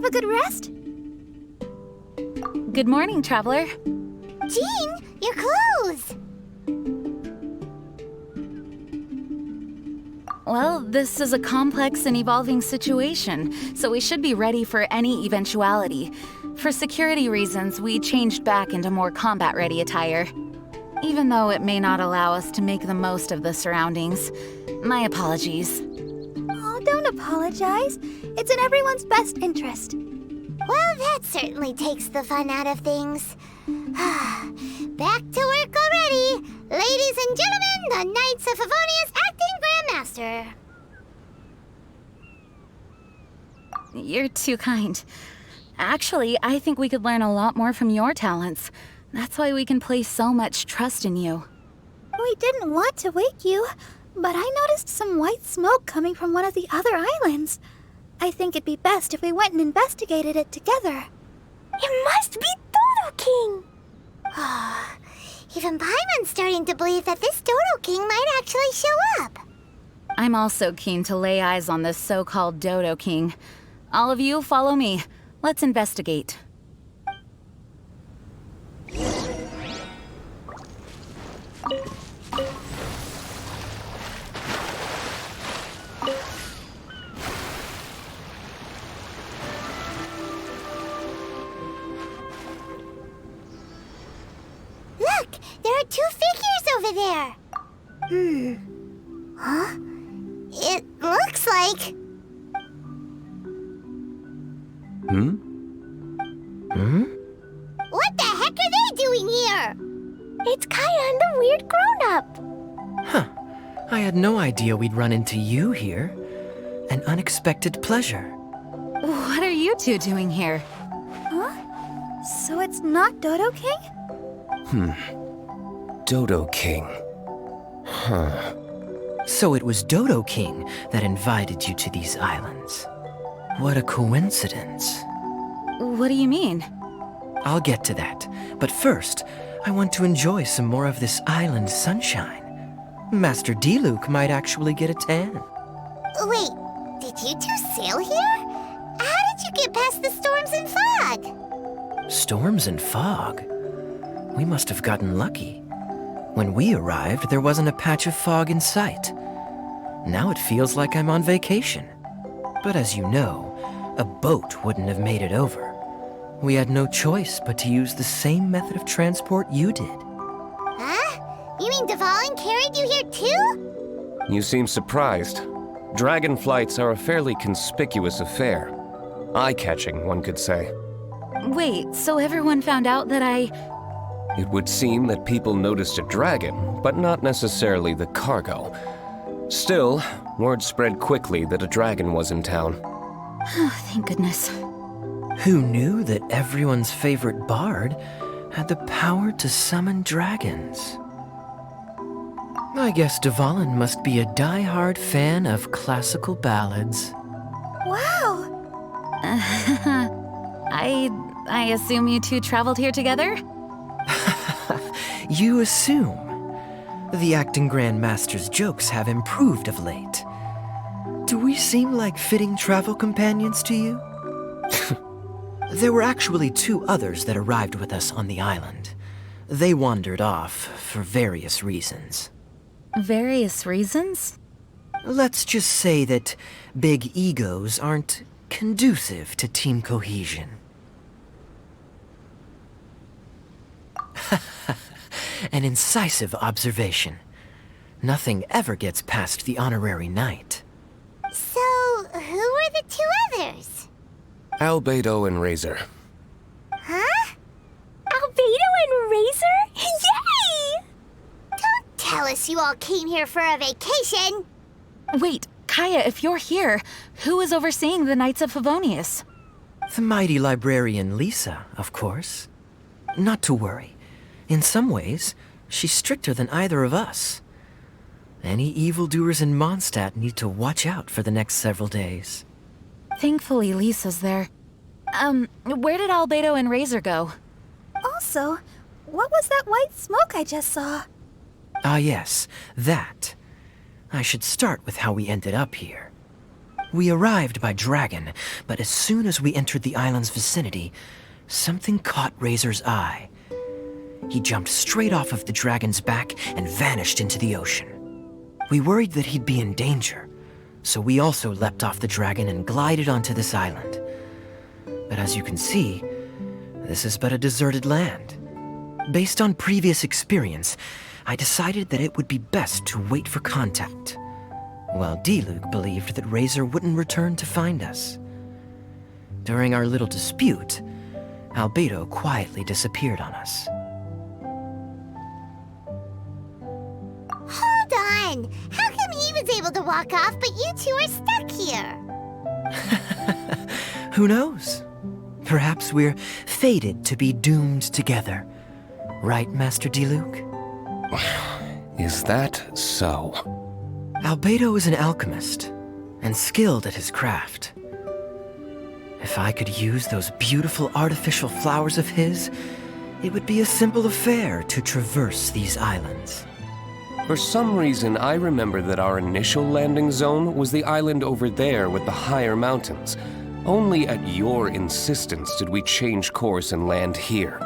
have a good rest? Good morning, traveler. Jean, your clothes! Well, this is a complex and evolving situation, so we should be ready for any eventuality. For security reasons, we changed back into more combat-ready attire. Even though it may not allow us to make the most of the surroundings. My apologies. Oh, don't apologize. It's in everyone's best interest. Well, that certainly takes the fun out of things. Back to work already! Ladies and gentlemen, the Knights of Favonius Acting Grandmaster! You're too kind. Actually, I think we could learn a lot more from your talents. That's why we can place so much trust in you. We didn't want to wake you, but I noticed some white smoke coming from one of the other islands. I think it'd be best if we went and investigated it together. It must be Dodo King! Even Paimon's starting to believe that this Dodo King might actually show up. I'm also keen to lay eyes on this so-called Dodo King. All of you, follow me. Let's investigate. Look! There are two figures over there! Huh? It looks like... What the heck are they doing here? It's Kaya and the weird grown-up. Huh. I had no idea we'd run into you here. An unexpected pleasure. What are you two doing here? Huh? So it's not Dodo King? Dodo King. Huh. So it was Dodo King that invited you to these islands. What a coincidence. What do you mean? I'll get to that, but first, I want to enjoy some more of this island sunshine. Master D-Luke might actually get a tan. Wait, did you two sail here? How did you get past the storms and fog? Storms and fog? We must have gotten lucky. When we arrived, there wasn't a patch of fog in sight. Now it feels like I'm on vacation. But as you know, a boat wouldn't have made it over. We had no choice but to use the same method of transport you did. Huh? You mean Dvalin carried you here too? You seem surprised. Dragon flights are a fairly conspicuous affair. Eye-catching, one could say. Wait, so everyone found out that It would seem that people noticed a dragon, but not necessarily the cargo. Still, word spread quickly that a dragon was in town. Oh, thank goodness. Who knew that everyone's favorite bard had the power to summon dragons? I guess Dvalin must be a die-hard fan of classical ballads. Wow! I assume you two traveled here together? You assume. The acting Grandmaster's jokes have improved of late. Do we seem like fitting travel companions to you? There were actually two others that arrived with us on the island. They wandered off for various reasons. Various reasons? Let's just say that big egos aren't conducive to team cohesion. An incisive observation. Nothing ever gets past the honorary knight. So, who were the two others? Albedo and Razor. Huh? Albedo and Razor? Yay! Don't tell us you all came here for a vacation. Wait, Kaya, if you're here, who is overseeing the Knights of Favonius? The mighty librarian Lisa, of course. Not to worry. In some ways, she's stricter than either of us. Any evildoers in Mondstadt need to watch out for the next several days. Thankfully, Lisa's there. Where did Albedo and Razor go? Also, what was that white smoke I just saw? Ah yes, that. I should start with how we ended up here. We arrived by dragon, but as soon as we entered the island's vicinity, something caught Razor's eye. He jumped straight off of the dragon's back and vanished into the ocean. We worried that he'd be in danger, so we also leapt off the dragon and glided onto this island. But as you can see, this is but a deserted land. Based on previous experience, I decided that it would be best to wait for contact, while Diluc believed that Razor wouldn't return to find us. During our little dispute, Albedo quietly disappeared on us. Hold on! How come he was able to walk off, but you two are stuck here? Who knows? Perhaps we're fated to be doomed together. Right, Master Diluc? Is that so? Albedo is an alchemist, and skilled at his craft. If I could use those beautiful artificial flowers of his, it would be a simple affair to traverse these islands. For some reason, I remember that our initial landing zone was the island over there with the higher mountains. Only at your insistence did we change course and land here.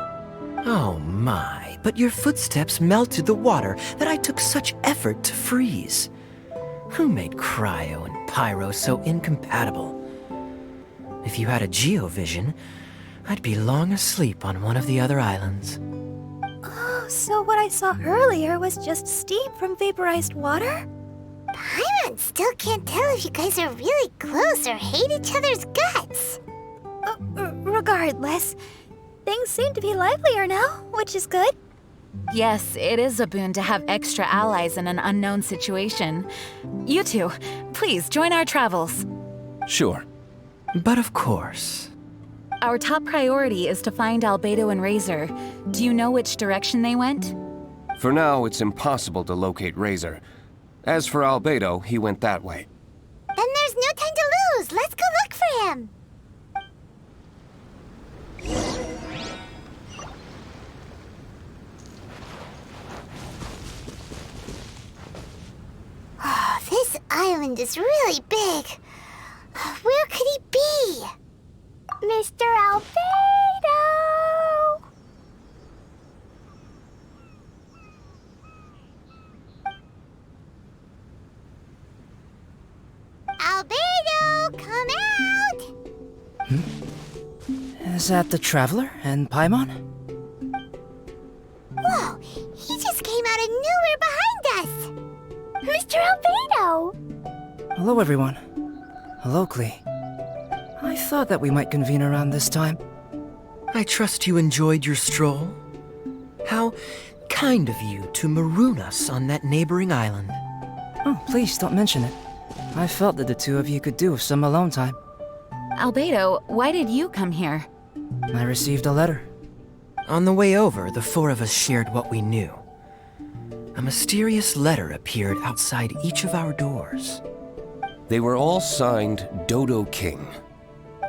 Oh my, but your footsteps melted the water that I took such effort to freeze. Who made cryo and pyro so incompatible? If you had a geovision, I'd be long asleep on one of the other islands. Oh, so what I saw earlier was just steam from vaporized water? Paimon still can't tell if you guys are really close or hate each other's guts. Regardless, things seem to be livelier now, which is good. Yes, it is a boon to have extra allies in an unknown situation. You two, please join our travels. Sure. But of course. Our top priority is to find Albedo and Razor. Do you know which direction they went? For now, it's impossible to locate Razor. As for Albedo, he went that way. Then there's no time to lose. Let's go look for him. Oh, this island is really big. Where could he be? Mr. Albedo! Albedo, come out! Is that the Traveler and Paimon? Whoa, he just came out of nowhere behind us! Mr. Albedo! Hello, everyone. Hello, Klee. I thought that we might convene around this time. I trust you enjoyed your stroll. How kind of you to maroon us on that neighboring island. Oh, please don't mention it. I felt that the two of you could do with some alone time. Albedo, why did you come here? I received a letter. On the way over, the four of us shared what we knew. A mysterious letter appeared outside each of our doors. They were all signed Dodo King.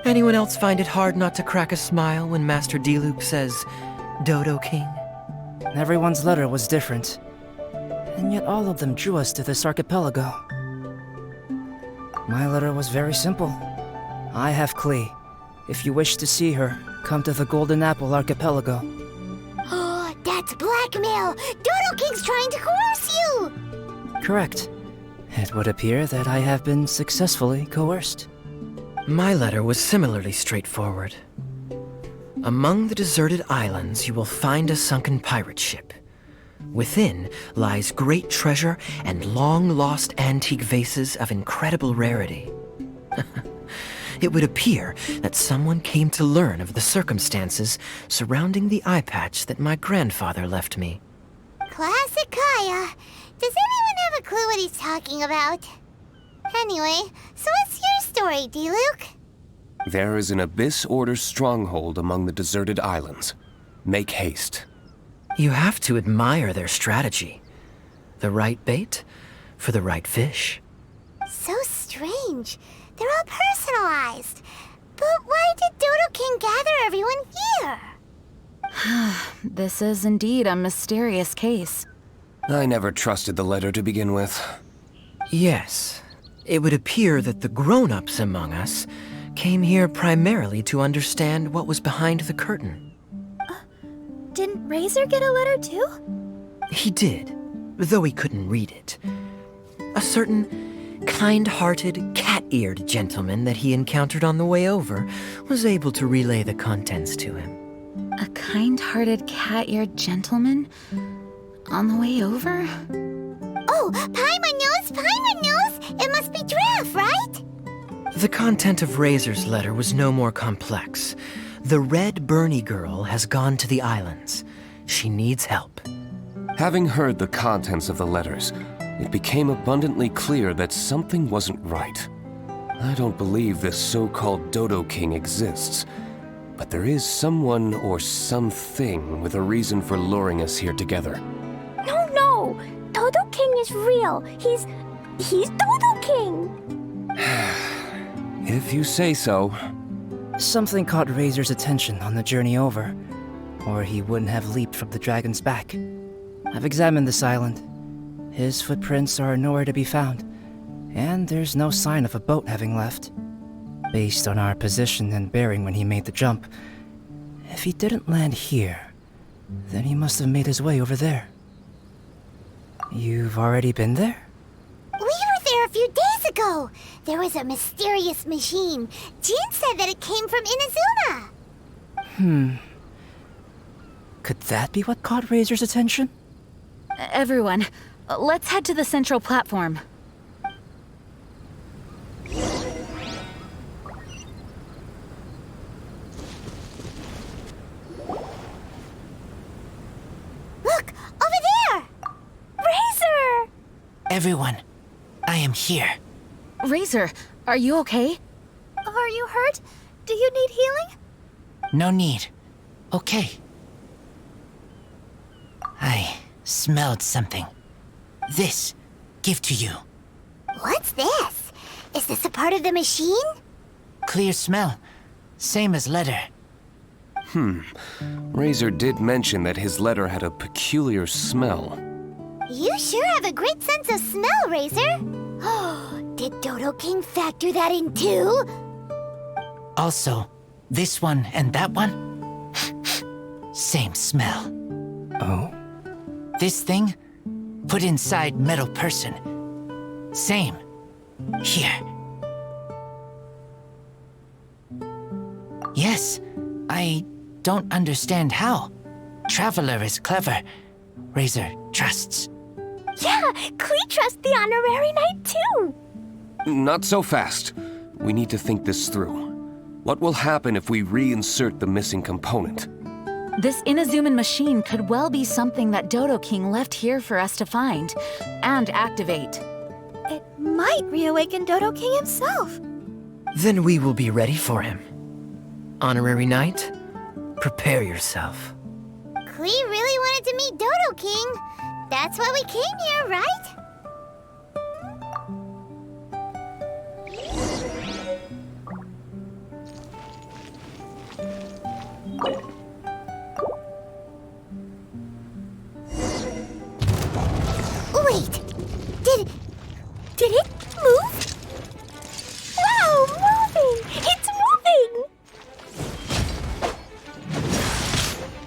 Anyone else find it hard not to crack a smile when Master Diluc says, Dodo King? Everyone's letter was different. And yet all of them drew us to this archipelago. My letter was very simple. I have Klee. If you wish to see her, come to the Golden Apple Archipelago. Oh, that's blackmail! Dodo King's trying to coerce you! Correct. It would appear that I have been successfully coerced. My letter was similarly straightforward. Among the deserted islands, you will find a sunken pirate ship. Within lies great treasure and long-lost antique vases of incredible rarity. It would appear that someone came to learn of the circumstances surrounding the eye patch that my grandfather left me. Classic Kaya. Does anyone have a clue what he's talking about? Anyway, so what's your story, Diluc? There is an Abyss Order stronghold among the deserted islands. Make haste. You have to admire their strategy. The right bait for the right fish. So strange. They're all personalized. But why did Dodo King gather everyone here? This is indeed a mysterious case. I never trusted the letter to begin with. Yes, It would appear that the grown-ups among us came here primarily to understand what was behind the curtain. Didn't Razor get a letter too? He did, though he couldn't read it. A certain kind-hearted, cat-eared gentleman that he encountered on the way over was able to relay the contents to him. A kind-hearted, cat-eared gentleman? On the way over? Oh, Paimon knows! Paimon knows! It must be Giraffe, right? The content of Razor's letter was no more complex. The Red Bernie girl has gone to the islands. She needs help. Having heard the contents of the letters, it became abundantly clear that something wasn't right. I don't believe this so-called Dodo King exists, but there is someone or something with a reason for luring us here together. No! Dodo King is real. He's Dodo King! If you say so. Something caught Razor's attention on the journey over, or he wouldn't have leaped from the dragon's back. I've examined this island. His footprints are nowhere to be found, and there's no sign of a boat having left. Based on our position and bearing when he made the jump, if he didn't land here, then he must have made his way over there. You've already been there? We were there a few days ago. There was a mysterious machine. Jin said that it came from Inazuma. Could that be what caught Razor's attention? Everyone, let's head to the central platform. Look, over there! Razor! Everyone, I am here. Razor, are you okay? Are you hurt? Do you need healing? No need. Okay. I smelled something. This, give to you. What's this? Is this a part of the machine? Clear smell. Same as letter. Razor did mention that his letter had a peculiar smell. You sure have a great sense of smell, Razor. Oh, did Dodo King factor that in too? Also, this one and that one, same smell. Oh? This thing, put inside metal person. Same. Here. Yes, I don't understand how. Traveler is clever. Razor trusts. Yeah, Klee trusts the honorary knight too. Not so fast. We need to think this through. What will happen if we reinsert the missing component? This Inazuman machine could well be something that Dodo King left here for us to find and activate. It might reawaken Dodo King himself. Then we will be ready for him. Honorary Knight, prepare yourself. Klee really wanted to meet Dodo King. That's why we came here, right? Wait! Did it move? Wow, moving! It's moving!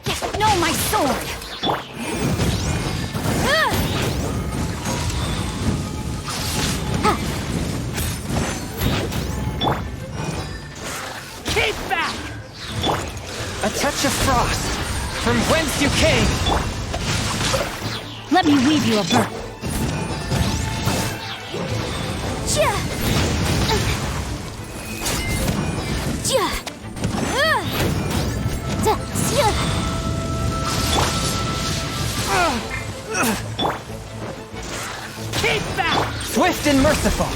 Yes, no, my sword! Keep back! A touch of frost, from whence you came! Let me weave you a bird. Keep back! Swift and merciful!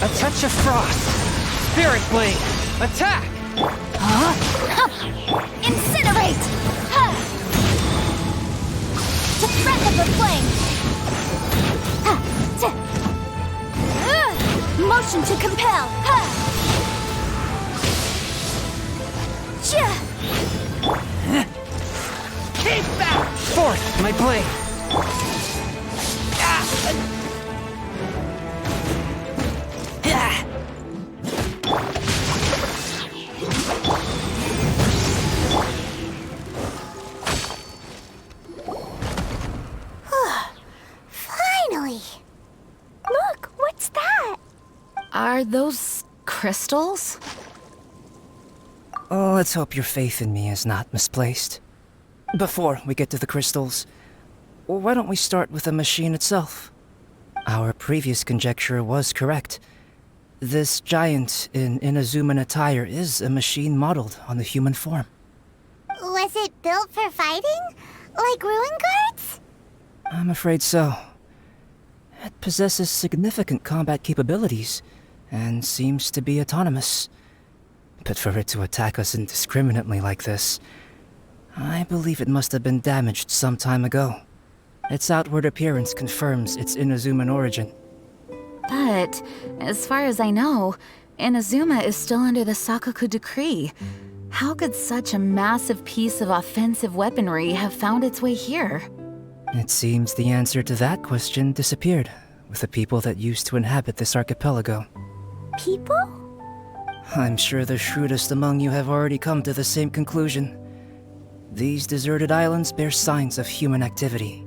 A touch of frost! Spirit blade! Attack! Incinerate! The breath of the flame! Passion to compel! Ha! Keep that! Forth, my blade! Finally! Look, what's that? Are those crystals? Oh, let's hope your faith in me is not misplaced. Before we get to the crystals, why don't we start with the machine itself? Our previous conjecture was correct. This giant in Inazuman attire is a machine modeled on the human form. Was it built for fighting? Like ruin guards? I'm afraid so. It possesses significant combat capabilities and seems to be autonomous. But for it to attack us indiscriminately like this, I believe it must have been damaged some time ago. Its outward appearance confirms its Inazuman origin. But, as far as I know, Inazuma is still under the Sakaku decree. How could such a massive piece of offensive weaponry have found its way here? It seems the answer to that question disappeared with the people that used to inhabit this archipelago. People? I'm sure the shrewdest among you have already come to the same conclusion. These deserted islands bear signs of human activity.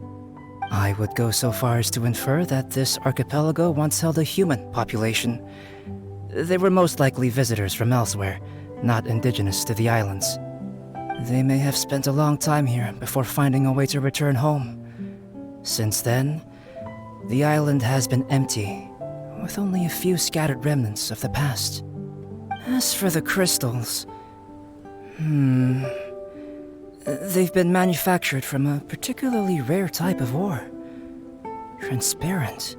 I would go so far as to infer that this archipelago once held a human population. They were most likely visitors from elsewhere, not indigenous to the islands. They may have spent a long time here before finding a way to return home. Since then, the island has been empty, with only a few scattered remnants of the past. As for the crystals, they've been manufactured from a particularly rare type of ore. Transparent.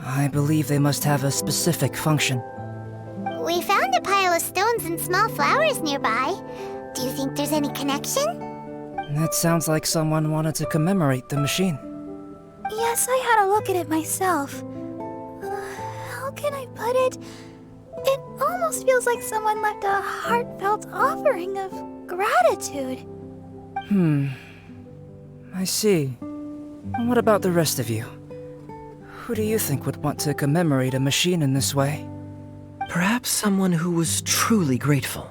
I believe they must have a specific function. We found a pile of stones and small flowers nearby. Do you think there's any connection? That sounds like someone wanted to commemorate the machine. Yes, I had a look at it myself. How can I put it? It almost feels like someone left a heartfelt offering of gratitude. I see. What about the rest of you? Who do you think would want to commemorate a machine in this way? Perhaps someone who was truly grateful.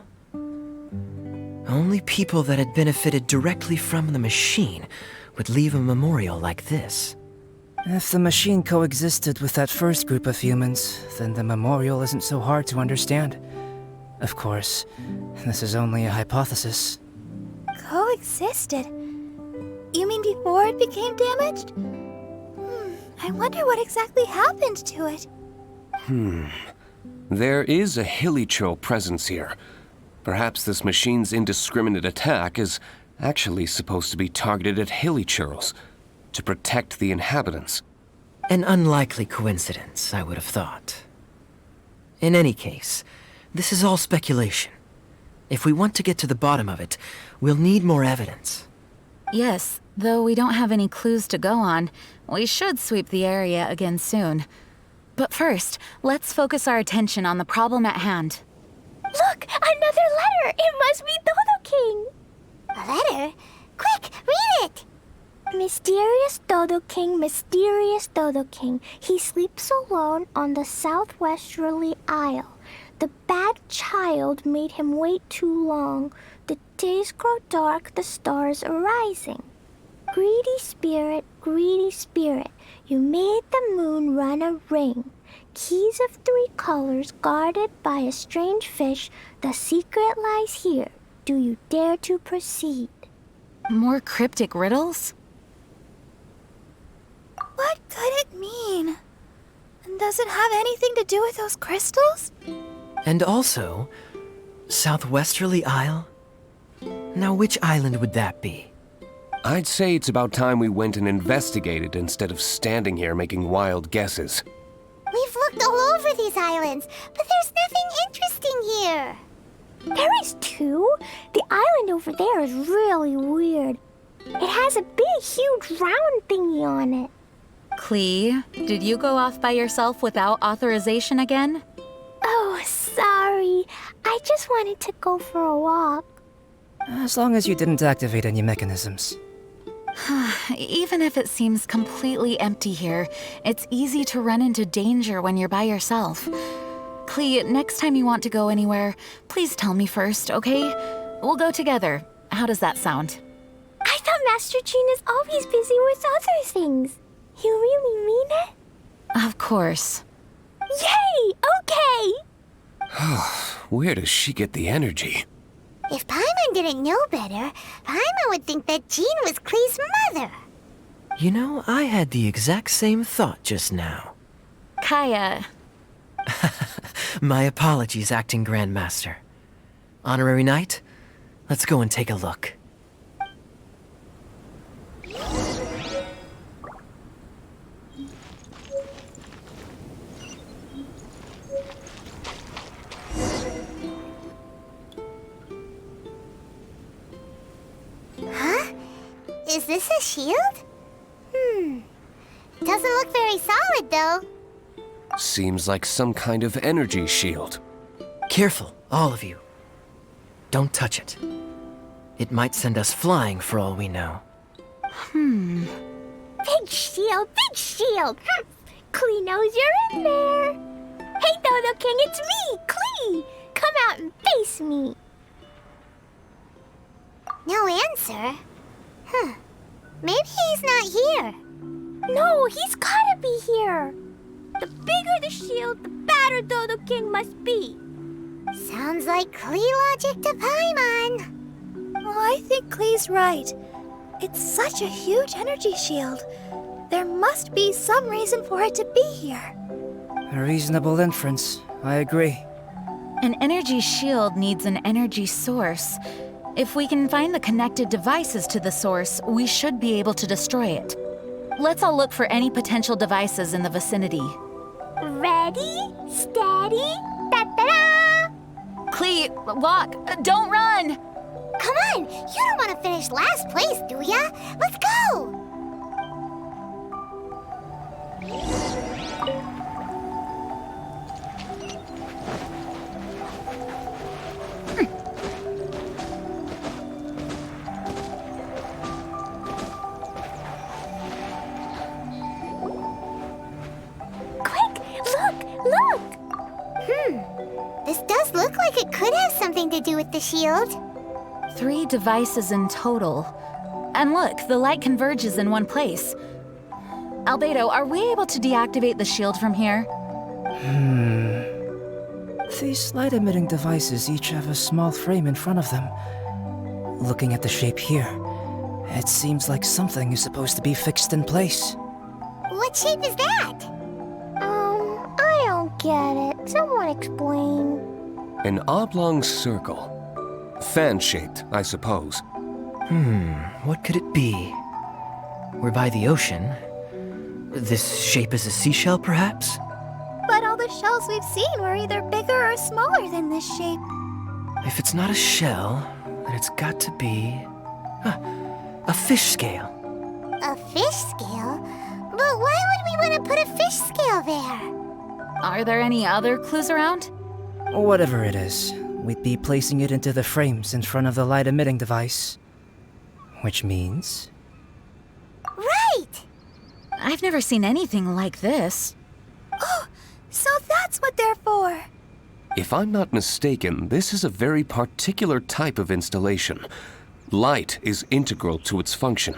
Only people that had benefited directly from the machine would leave a memorial like this. If the machine coexisted with that first group of humans, then the memorial isn't so hard to understand. Of course, this is only a hypothesis. Coexisted? You mean before it became damaged? I wonder what exactly happened to it. There is a Hilichurl presence here. Perhaps this machine's indiscriminate attack is actually supposed to be targeted at Hilichurls to protect the inhabitants. An unlikely coincidence, I would have thought. In any case, this is all speculation. If we want to get to the bottom of it, we'll need more evidence. Yes, though we don't have any clues to go on, we should sweep the area again soon. But first, let's focus our attention on the problem at hand. Look, another letter! It must be Dodo King! A letter? Quick, read it! Mysterious Dodo King, he sleeps alone on the southwesterly isle. The bad child made him wait too long. The days grow dark, the stars are rising. Greedy spirit, you made the moon run a ring. Keys of 3 colors guarded by a strange fish. The secret lies here. Do you dare to proceed? More cryptic riddles? What could it mean? And does it have anything to do with those crystals? And also, Southwesterly Isle? Now which island would that be? I'd say it's about time we went and investigated instead of standing here making wild guesses. We've looked all over these islands, but there's nothing interesting here. There is too. The island over there is really weird. It has a big, huge round thingy on it. Klee, did you go off by yourself without authorization again? Oh, sorry. I just wanted to go for a walk. As long as you didn't activate any mechanisms. Even if it seems completely empty here, it's easy to run into danger when you're by yourself. Klee, next time you want to go anywhere, please tell me first, okay? We'll go together. How does that sound? I thought Master Jean is always busy with other things. You really mean it? Of course. Yay! Okay! Where does she get the energy? If Paimon didn't know better, Paimon would think that Jean was Klee's mother. You know, I had the exact same thought just now. Kaya. My apologies, Acting Grandmaster. Honorary Knight, let's go and take a look. Is this a shield? Doesn't look very solid, though. Seems like some kind of energy shield. Careful, all of you. Don't touch it. It might send us flying for all we know. Big shield, big shield. Klee knows you're in there. Hey, Dodo King, it's me, Klee. Come out and face me. No answer. Maybe he's not here. No, he's gotta be here. The bigger the shield, the badder Dodo King must be. Sounds like Klee logic to Paimon. Oh, I think Klee's right. It's such a huge energy shield. There must be some reason for it to be here. A reasonable inference. I agree. An energy shield needs an energy source. If we can find the connected devices to the source, we should be able to destroy it. Let's all look for any potential devices in the vicinity. Ready, steady, da-da-da! Klee, walk! Don't run! Come on, you don't want to finish last place, do ya? Let's go! This does look like it could have something to do with the shield. 3 devices in total. And look, the light converges in one place. Albedo, are we able to deactivate the shield from here? These light-emitting devices each have a small frame in front of them. Looking at the shape here, it seems like something is supposed to be fixed in place. What shape is that? I don't get it. Someone explain. An oblong circle. Fan-shaped, I suppose. What could it be? We're by the ocean. This shape is a seashell, perhaps? But all the shells we've seen were either bigger or smaller than this shape. If it's not a shell, then it's got to be... a fish scale. A fish scale? But why would we want to put a fish scale there? Are there any other clues around? Whatever it is, we'd be placing it into the frames in front of the light-emitting device. Which means... Right! I've never seen anything like this. Oh, so that's what they're for. If I'm not mistaken, this is a very particular type of installation. Light is integral to its function.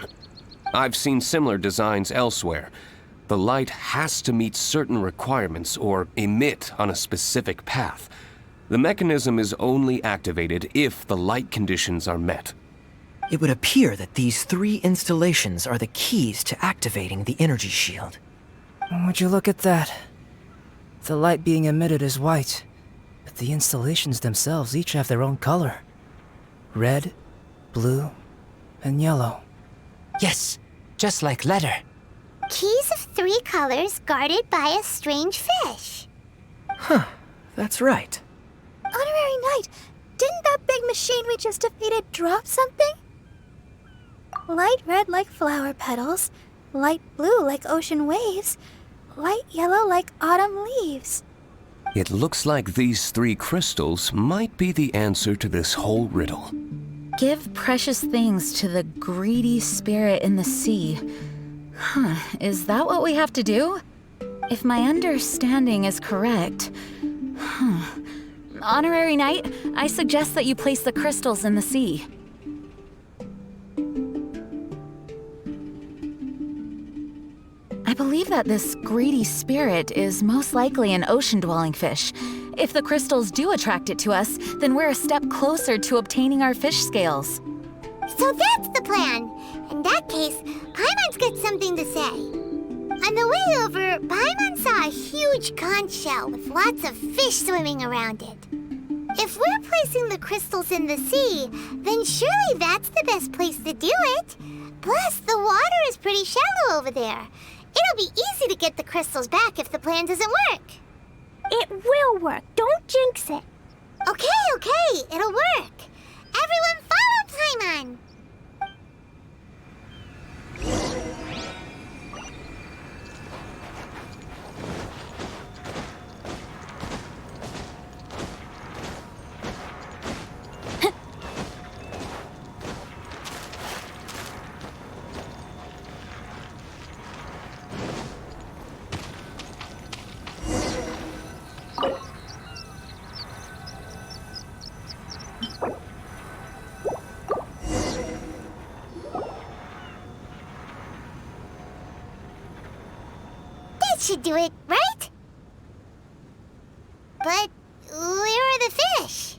I've seen similar designs elsewhere. The light has to meet certain requirements or emit on a specific path. The mechanism is only activated if the light conditions are met. It would appear that these 3 installations are the keys to activating the energy shield. Would you look at that? The light being emitted is white, but the installations themselves each have their own color. Red, blue, and yellow. Yes, just like letter. Keys of 3 colors guarded by a strange fish. That's right. Honorary Knight, didn't that big machine we just defeated drop something? Light red like flower petals, light blue like ocean waves, light yellow like autumn leaves. It looks like these 3 crystals might be the answer to this whole riddle. Give precious things to the greedy spirit in the sea. Huh, is that what we have to do? If my understanding is correct... Honorary Knight, I suggest that you place the crystals in the sea. I believe that this greedy spirit is most likely an ocean-dwelling fish. If the crystals do attract it to us, then we're a step closer to obtaining our fish scales. So that's the plan. In that case, Paimon's got something to say. On the way over, Paimon saw a huge conch shell with lots of fish swimming around it. If we're placing the crystals in the sea, then surely that's the best place to do it. Plus, the water is pretty shallow over there. It'll be easy to get the crystals back if the plan doesn't work. It will work. Don't jinx it. Okay. It'll work. Everyone follow Paimon. Should do it, right? But where are the fish?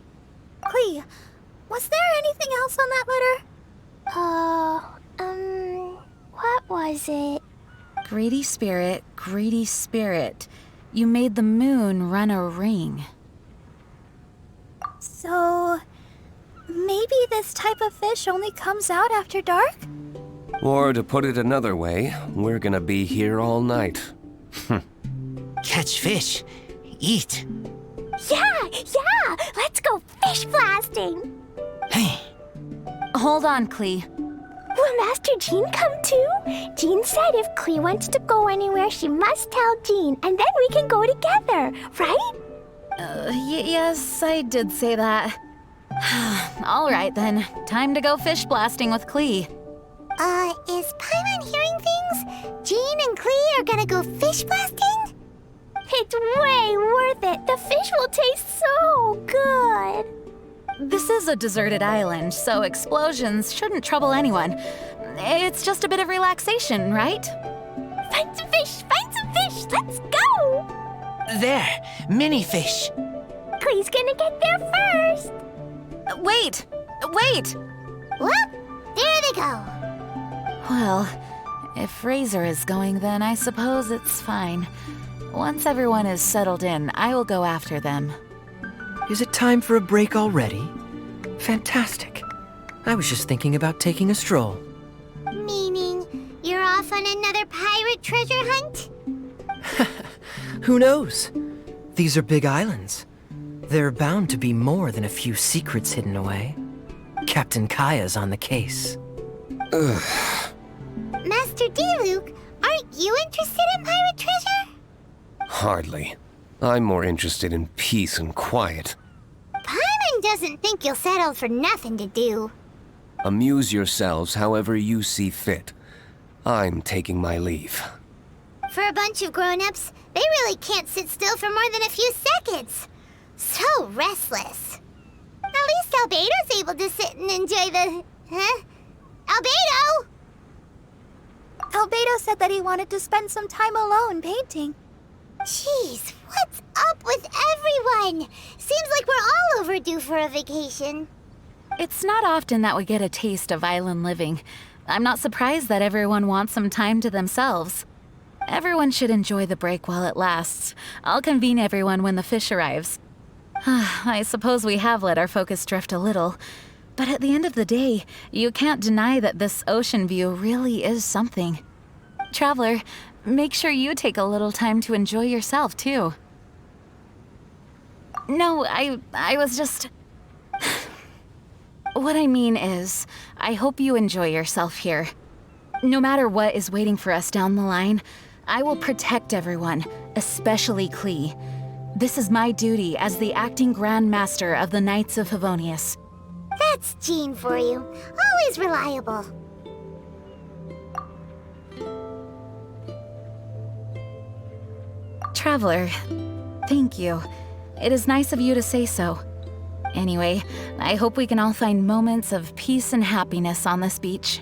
Klee, was there anything else on that letter? What was it? Greedy spirit, you made the moon run a ring. So, maybe this type of fish only comes out after dark? Or to put it another way, we're gonna be here all night. Catch fish. Eat. Yeah! Let's go fish blasting! Hey. Hold on, Klee. Will Master Jean come too? Jean said if Klee wants to go anywhere, she must tell Jean, and then we can go together, right? Yes, I did say that. All right then, time to go fish blasting with Klee. Is Paimon hearing things? Jean and Klee are gonna go fish blasting? It's way worth it. The fish will taste so good. This is a deserted island, so explosions shouldn't trouble anyone. It's just a bit of relaxation, right? Find some fish! Let's go! There. Mini fish. Klee's gonna get there first. Wait! Whoop! There they go. Well, if Razor is going, then I suppose it's fine. Once everyone is settled in, I will go after them. Is it time for a break already? Fantastic. I was just thinking about taking a stroll. Meaning, you're off on another pirate treasure hunt? Who knows? These are big islands. There are bound to be more than a few secrets hidden away. Captain Kaya's on the case. Master D-Luke, aren't you interested in pirate treasure? Hardly. I'm more interested in peace and quiet. Paimon doesn't think you'll settle for nothing to do. Amuse yourselves however you see fit. I'm taking my leave. For a bunch of grown-ups, they really can't sit still for more than a few seconds. So restless. At least Albedo's able to sit and enjoy the... Huh? Albedo! Albedo said that he wanted to spend some time alone painting. Jeez, what's up with everyone? Seems like we're all overdue for a vacation. It's not often that we get a taste of island living. I'm not surprised that everyone wants some time to themselves. Everyone should enjoy the break while it lasts. I'll convene everyone when the fish arrives. I suppose we have let our focus drift a little. But at the end of the day, you can't deny that this ocean view really is something. Traveler, make sure you take a little time to enjoy yourself, too. No, I was just... What I mean is, I hope you enjoy yourself here. No matter what is waiting for us down the line, I will protect everyone, especially Klee. This is my duty as the acting Grand Master of the Knights of Favonius. That's Jean for you. Always reliable. Traveler, thank you. It is nice of you to say so. Anyway, I hope we can all find moments of peace and happiness on this beach.